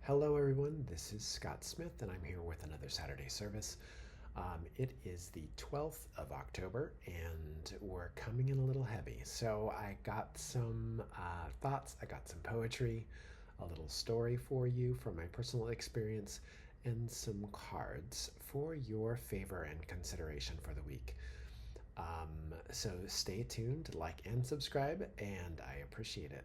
Hello, everyone. This is Scott Smith, and I'm here with another Saturday service. It is the 12th of October, and we're coming in a little heavy. So, I got some thoughts, I got some poetry, a little story for you from my personal experience, and some cards for your favor and consideration for the week. So, stay tuned, like, and subscribe, and I appreciate it.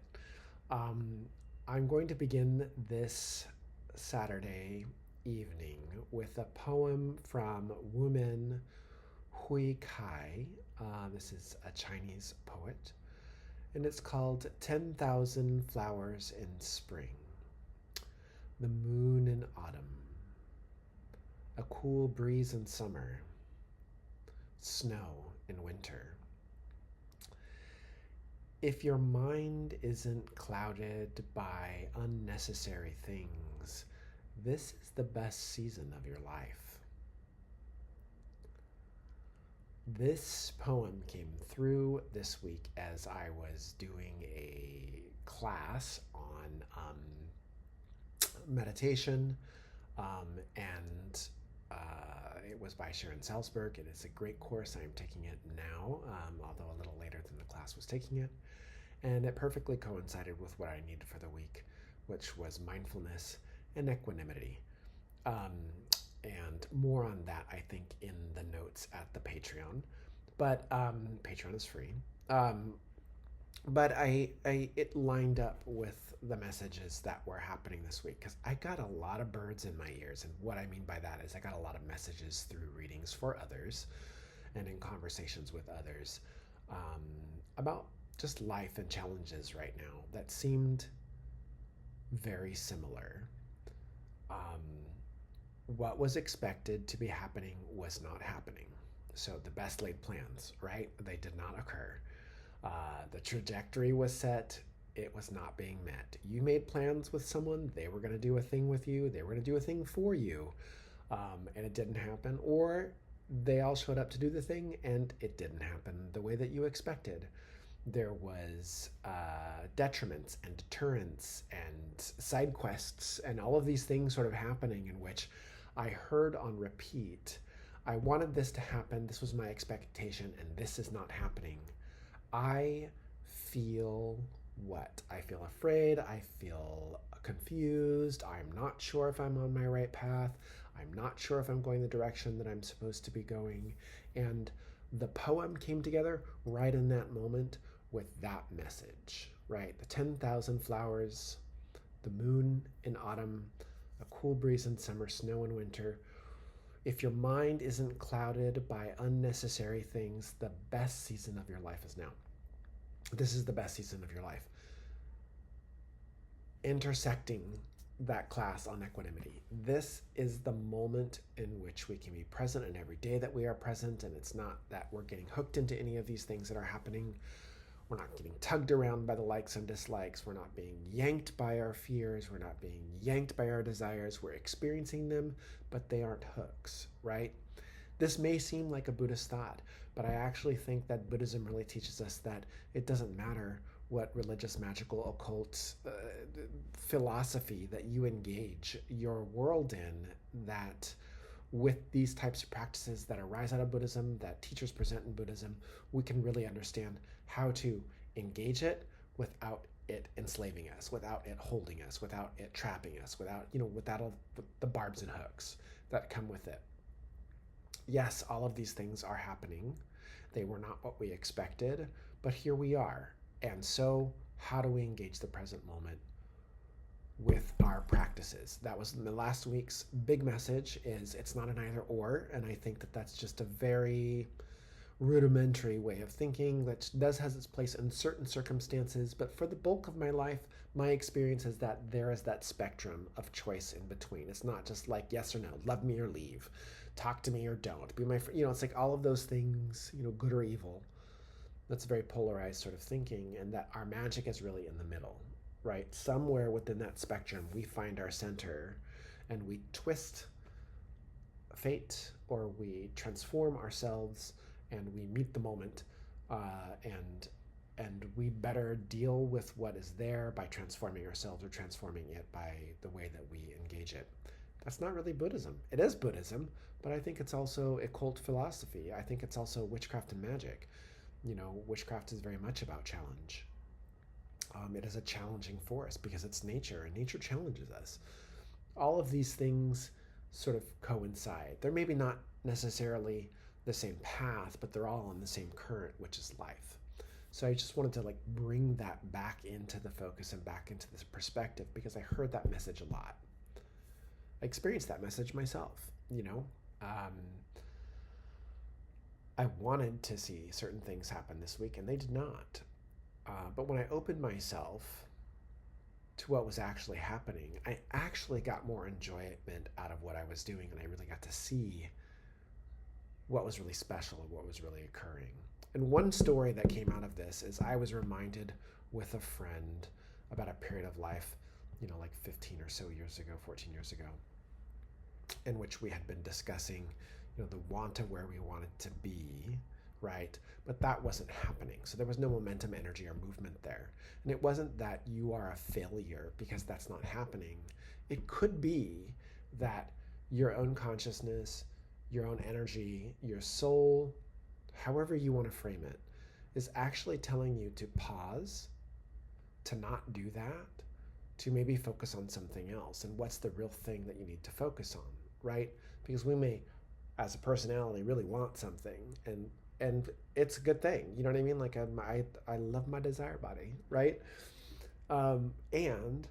Um, I'm going to begin this Saturday evening with a poem from Wuman Huikai. This is a Chinese poet, and it's called 10,000 Flowers in Spring, the Moon in Autumn, a cool breeze in summer, snow in winter. If your mind isn't clouded by unnecessary things, this is the best season of your life. This poem came through this week as I was doing a class on meditation, and it was by Sharon Salzberg. It is a great course. I'm taking it now, although a little later than the class was taking it. And it perfectly coincided with what I needed for the week, which was mindfulness and equanimity. Um, and more on that, I think, in the notes at the Patreon. But Patreon is free. But it lined up with the messages that were happening this week because I got a lot of birds in my ears. And what I mean by that is I got a lot of messages through readings for others and in conversations with others about just life and challenges right now that seemed very similar. Um, what was expected to be happening was not happening. So the best laid plans, right? They did not occur. The trajectory was set. It was not being met. You made plans with someone. They were going to do a thing with you. They were going to do a thing for you. And it didn't happen. Or they all showed up to do the thing and it didn't happen the way that you expected. There was detriments and deterrents and side quests and all of these things sort of happening in which I heard on repeat, I wanted this to happen, this was my expectation, and this is not happening. I feel what? I feel afraid, I feel confused, I'm not sure if I'm on my right path, I'm not sure if I'm going the direction that I'm supposed to be going, and the poem came together right in that moment with that message, right? The 10,000 flowers, the moon in autumn, a cool breeze in summer, snow in winter. If your mind isn't clouded by unnecessary things, the best season of your life is now. This is the best season of your life. Intersecting that class on equanimity. This is the moment in which we can be present in every day that we are present, and it's not that we're getting hooked into any of these things that are happening. We're not getting tugged around by the likes and dislikes. We're not being yanked by our fears. We're not being yanked by our desires. We're experiencing them, but they aren't hooks, right? This may seem like a Buddhist thought, but I actually think that Buddhism really teaches us that it doesn't matter what religious, magical, occult philosophy that you engage your world in, that with these types of practices that arise out of Buddhism, that teachers present in Buddhism, we can really understand how to engage it without it enslaving us, without it holding us, without it trapping us, without all the barbs and hooks that come with it. Yes, all of these things are happening. They were not what we expected, but here we are. And so, how do we engage the present moment with our practices? That was the last week's big message, is it's not an either or, and I think that that's just a very rudimentary way of thinking that does has its place in certain circumstances, but for the bulk of my life, my experience is that there is that spectrum of choice in between. It's not just like yes or no, love me or leave, talk to me or don't, be my friend. It's like all of those things, good or evil. That's very polarized sort of thinking, and that our magic is really in the middle, right? Somewhere within that spectrum, we find our center and we twist fate, or we transform ourselves and we meet the moment, and and we better deal with what is there by transforming ourselves or transforming it by the way that we engage it. That's not really Buddhism. It is Buddhism, but I think it's also occult philosophy. I think it's also witchcraft and magic. Witchcraft is very much about challenge. It is a challenging force because it's nature, and nature challenges us. All of these things sort of coincide. They're maybe not necessarily the same path, but they're all on the same current, which is life. So I just wanted to bring that back into the focus and back into this perspective because I heard that message a lot. I experienced that message myself. I wanted to see certain things happen this week, and they did not. But when I opened myself to what was actually happening, I actually got more enjoyment out of what I was doing, and I really got to see what was really special and what was really occurring. And one story that came out of this is I was reminded with a friend about a period of life, 15 or so years ago, 14 years ago, in which we had been discussing, the want of where we wanted to be, right? But that wasn't happening. So there was no momentum, energy, or movement there. And it wasn't that you are a failure because that's not happening. It could be that your own consciousness, your own energy, your soul, however you want to frame it, is actually telling you to pause, to not do that, to maybe focus on something else. And what's the real thing that you need to focus on, right? Because we may, as a personality, really want something, and it's a good thing. You know what I mean? I love my desire body, right? And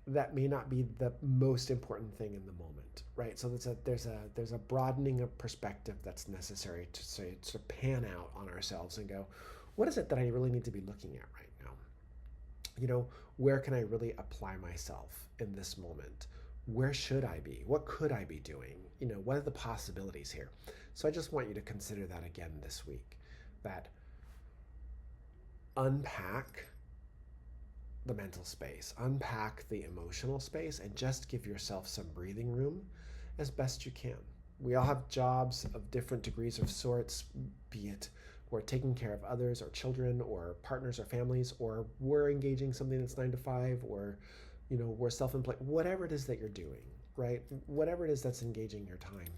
that may not be the most important thing in the moment, right? So there's a broadening of perspective that's necessary to sort of pan out on ourselves and go, what is it that I really need to be looking at right now? Where can I really apply myself in this moment? Where should I be? What could I be doing? What are the possibilities here? So I just want you to consider that again this week, that unpack the mental space, unpack the emotional space, and just give yourself some breathing room as best you can. We all have jobs of different degrees of sorts, be it we're taking care of others or children or partners or families, or we're engaging something that's 9 to 5, or we're self-employed, whatever it is that you're doing, right? Whatever it is that's engaging your time.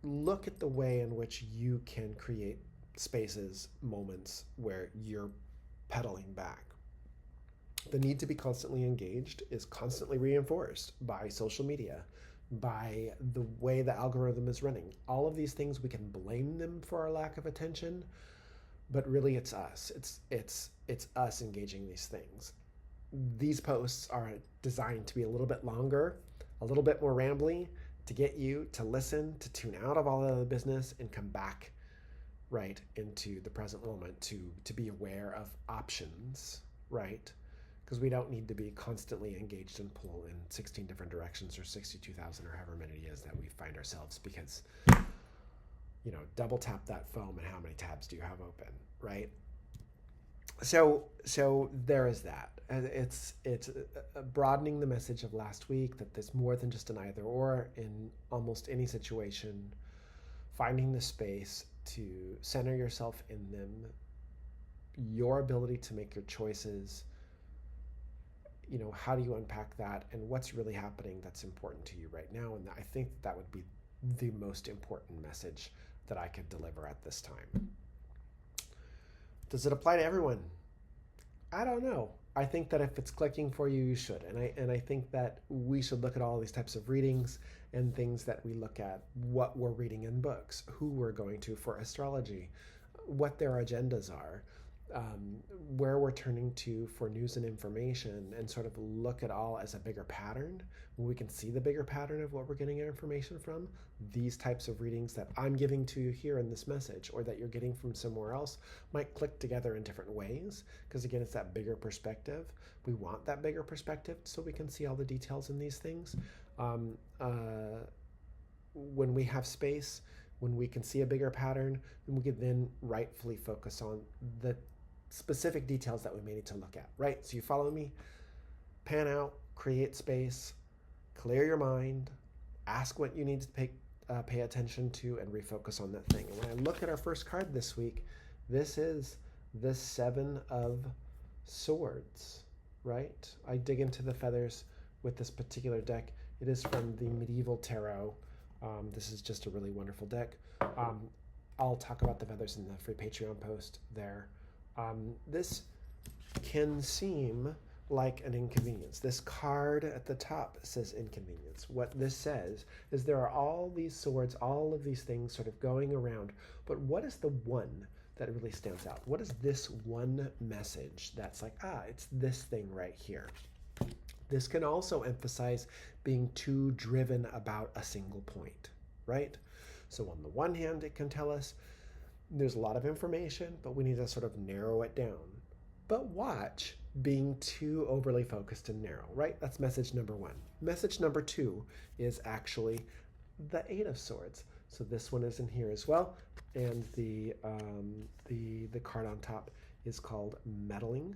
Look at the way in which you can create spaces, moments where you're pedaling back. The need to be constantly engaged is constantly reinforced by social media, by the way the algorithm is running. All of these things, we can blame them for our lack of attention, but really it's us. It's us engaging these things. These posts are designed to be a little bit longer, a little bit more rambly, to get you to listen, to tune out of all the other business and come back right into the present moment, to be aware of options, right? Because we don't need to be constantly engaged and pull in 16 different directions or 62,000 or however many it is that we find ourselves, because double tap that phone and how many tabs do you have open, right? So there is that. And it's broadening the message of last week that there's more than just an either or in almost any situation. Finding the space to center yourself in them, your ability to make your choices. How do you unpack that, and what's really happening that's important to you right now? And I think that would be the most important message that I could deliver at this time. Does it apply to everyone? I don't know. I think that if it's clicking for you, you should. And I think that we should look at all these types of readings and things that we look at, what we're reading in books, who we're going to for astrology, what their agendas are, where we're turning to for news and information, and sort of look at all as a bigger pattern. When we can see the bigger pattern of what we're getting our information from, these types of readings that I'm giving to you here in this message, or that you're getting from somewhere else, might click together in different ways, because again, it's that bigger perspective. We want that bigger perspective so we can see all the details in these things. When we have space, when we can see a bigger pattern, then we can then rightfully focus on the specific details that we may need to look at, right? So you follow me? Pan out, create space, clear your mind, ask what you need to pay attention to, and refocus on that thing. And when I look at our first card this week, This is the Seven of Swords, right? I dig into the feathers with this particular deck. It is from the Medieval Tarot. This is just a really wonderful deck. I'll talk about the feathers in the free Patreon post there. This can seem like an inconvenience. This card at the top says inconvenience. What this says is there are all these swords, all of these things sort of going around, but what is the one that really stands out? What is this one message that's like, it's this thing right here? This can also emphasize being too driven about a single point, right? So on the one hand, it can tell us there's a lot of information, but we need to sort of narrow it down. But watch being too overly focused and narrow, right? That's message number one. Message number two is actually the Eight of Swords. So this one is in here as well. And the card on top is called Meddling.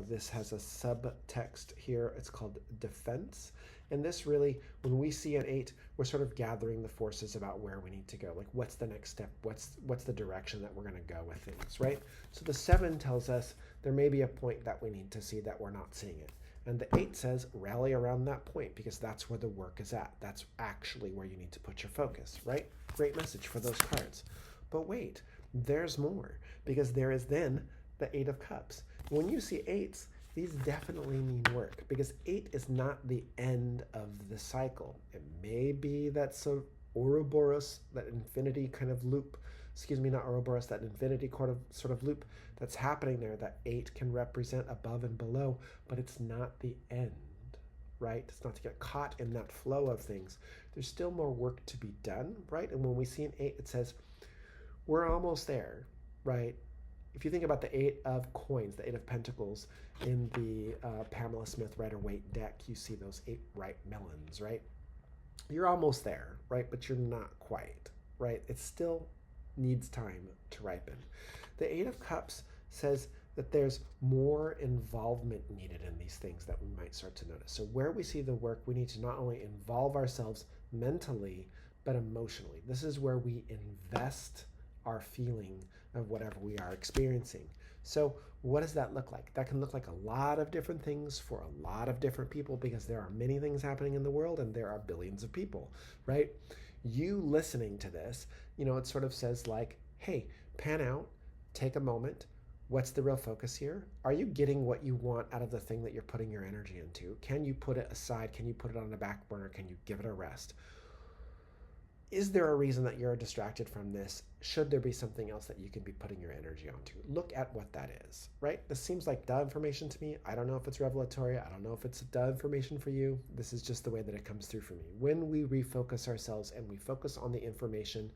This has a subtext here. It's called Defense. And this really, when we see an 8, we're sort of gathering the forces about where we need to go. Like, what's the next step? What's the direction that we're going to go with things, right? So the 7 tells us there may be a point that we need to see that we're not seeing it. And the 8 says rally around that point because that's where the work is at. That's actually where you need to put your focus, right? Great message for those cards. But wait, there's more because there is then the 8 of Cups. When you see 8s, these definitely mean work because 8 is not the end of the cycle. It may be that Ouroboros, that infinity kind of loop, not Ouroboros, that infinity sort of loop that's happening there, that 8 can represent above and below, but it's not the end, right? It's not to get caught in that flow of things. There's still more work to be done, right? And when we see an 8, it says, we're almost there, right? If you think about the 8 of coins, the 8 of pentacles in the Pamela Smith Rider-Waite deck, you see those 8 ripe melons, right? You're almost there, right? But you're not quite, right? It still needs time to ripen. The 8 of Cups says that there's more involvement needed in these things that we might start to notice. So where we see the work, we need to not only involve ourselves mentally, but emotionally. This is where we invest our feeling of whatever we are experiencing. So what does that look like? That can look like a lot of different things for a lot of different people because there are many things happening in the world and there are billions of people, right? You listening to this, it sort of says like, hey, pan out, take a moment. What's the real focus here? Are you getting what you want out of the thing that you're putting your energy into? Can you put it aside? Can you put it on the back burner? Can you give it a rest? Is there a reason that you're distracted from this? Should there be something else that you can be putting your energy onto? Look at what that is, right? This seems like duh information to me. I don't know if it's revelatory. I don't know if it's duh information for you. This is just the way that it comes through for me. When we refocus ourselves and we focus on the information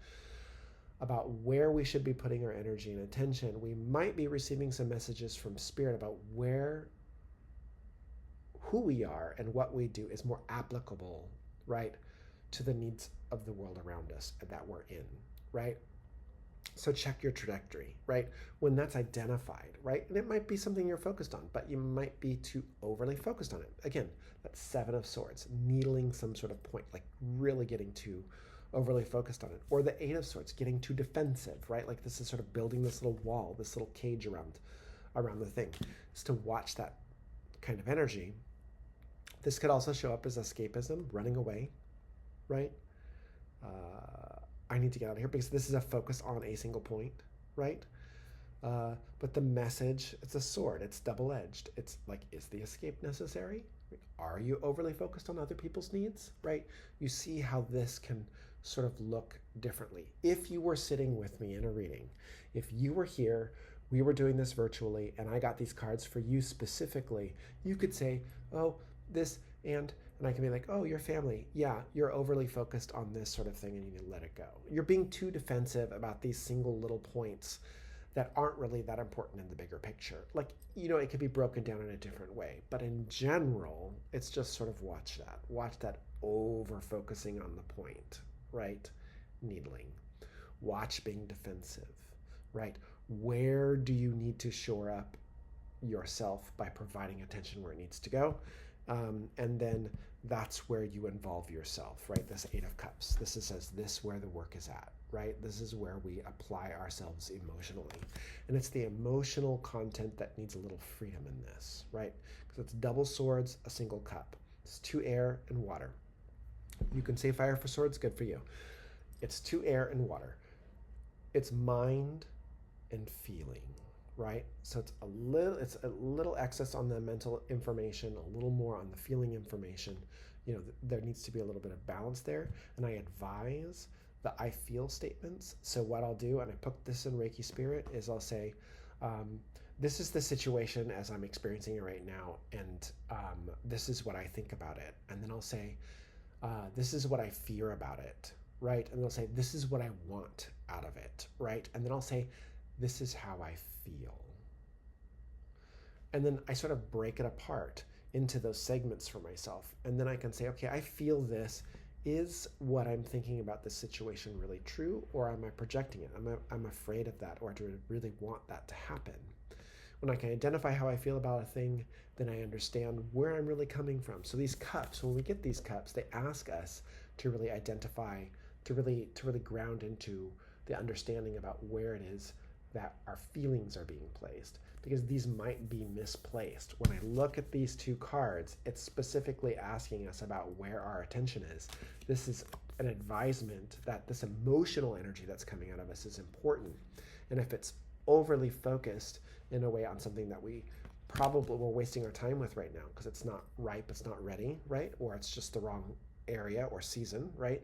about where we should be putting our energy and attention, we might be receiving some messages from Spirit about who we are and what we do is more applicable, right, to the needs of the world around us that we're in, right? So check your trajectory, right? When that's identified, right? And it might be something you're focused on, but you might be too overly focused on it. Again, that's 7 of Swords, needling some sort of point, like really getting too overly focused on it. Or the 8 of Swords, getting too defensive, right? Like this is sort of building this little wall, this little cage around the thing. Is to watch that kind of energy. This could also show up as escapism, running away, right? I need to get out of here because this is a focus on a single point, right? But the message, it's a sword. It's double-edged. It's like, is the escape necessary? Are you overly focused on other people's needs, right? You see how this can sort of look differently. If you were sitting with me in a reading, if you were here, we were doing this virtually, and I got these cards for you specifically, you could say, oh, this and I can be like, oh, your family, yeah, you're overly focused on this sort of thing and you need to let it go. You're being too defensive about these single little points that aren't really that important in the bigger picture. Like, it could be broken down in a different way. But in general, it's just sort of watch that over-focusing on the point, right? Needling. Watch being defensive, right? Where do you need to shore up yourself by providing attention where it needs to go? And then that's where you involve yourself, right? This Eight of Cups. This says this where the work is at, right? This is where we apply ourselves emotionally. And it's the emotional content that needs a little freedom in this, right? Because it's double swords, a single cup. It's 2 air and water. You can say fire for swords, good for you. It's 2 air and water. It's mind and feeling, right? So it's a little excess on the mental information, a little more on the feeling information. There needs to be a little bit of balance there. And I advise the I feel statements. So what I'll do, and I put this in Reiki Spirit, is I'll say, this is the situation as I'm experiencing it right now, and this is what I think about it. And then I'll say, this is what I fear about it, right? And they'll say, this is what I want out of it, right? And then I'll say, this is how I feel. And then I sort of break it apart into those segments for myself. And then I can say, okay, I feel this. Is what I'm thinking about this situation really true, or am I projecting it? I'm afraid of that, or do I really want that to happen? When I can identify how I feel about a thing, then I understand where I'm really coming from. So these cups, when we get these cups, they ask us to really identify, to really ground into the understanding about where it is that our feelings are being placed, because these might be misplaced. When I look at these 2 cards, it's specifically asking us about where our attention is. This is an advisement that this emotional energy that's coming out of us is important. And if it's overly focused in a way on something that we're wasting our time with right now because it's not ripe, it's not ready, right? Or it's just the wrong area or season, right?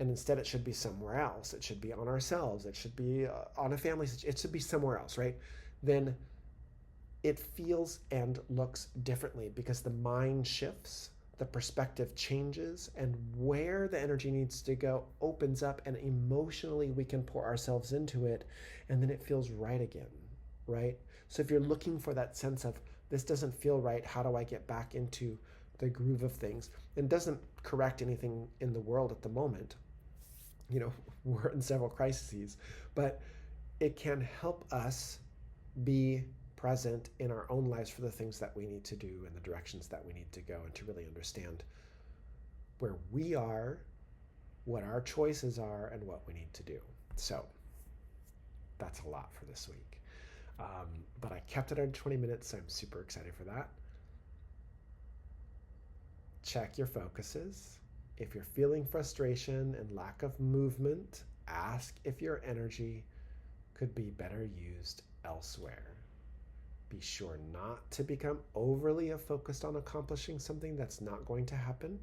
And instead it should be somewhere else. It should be on ourselves. It should be on a family. It should be somewhere else, right? Then it feels and looks differently because the mind shifts, the perspective changes, and where the energy needs to go opens up, and emotionally we can pour ourselves into it, and then it feels right again, right? So if you're looking for that sense of, this doesn't feel right, how do I get back into the groove of things? And doesn't correct anything in the world at the moment. We're in several crises, but it can help us be present in our own lives for the things that we need to do and the directions that we need to go, and to really understand where we are, what our choices are, and what we need to do. So that's a lot for this week. But I kept it at 20 minutes, so I'm super excited for that. Check your focuses. If you're feeling frustration and lack of movement, ask if your energy could be better used elsewhere. Be sure not to become overly focused on accomplishing something that's not going to happen,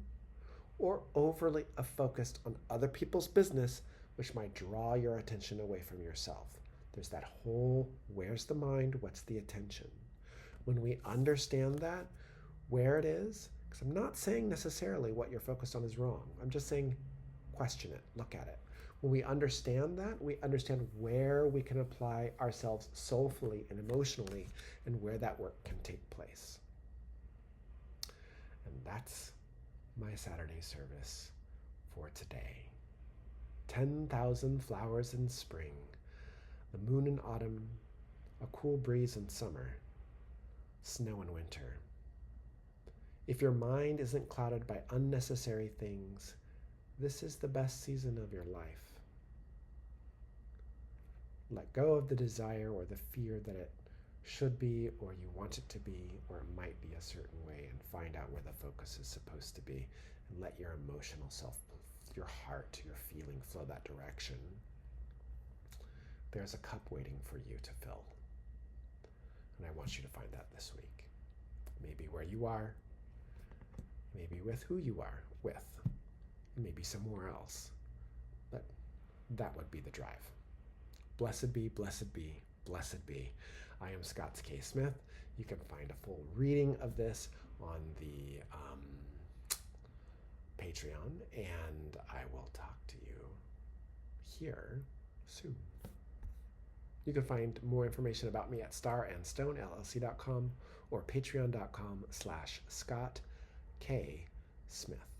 or overly focused on other people's business, which might draw your attention away from yourself. There's that whole, where's the mind, what's the attention? When we understand that, where it is, because I'm not saying necessarily what you're focused on is wrong. I'm just saying question it, look at it. When we understand that, we understand where we can apply ourselves soulfully and emotionally, and where that work can take place. And that's my Saturday service for today. 10,000 flowers in spring, the moon in autumn, a cool breeze in summer, snow in winter. If your mind isn't clouded by unnecessary things, this is the best season of your life. Let go of the desire or the fear that it should be, or you want it to be, or it might be a certain way, and find out where the focus is supposed to be, and let your emotional self, your heart, your feeling flow that direction. There's a cup waiting for you to fill. And I want you to find that this week. Maybe where you are, maybe with who you are with, maybe somewhere else. But that would be the drive. Blessed be, blessed be, blessed be. I am Scott K. Smith. You can find a full reading of this on the Patreon, and I will talk to you here soon. You can find more information about me at starandstonellc.com or patreon.com/Scott K. Smith.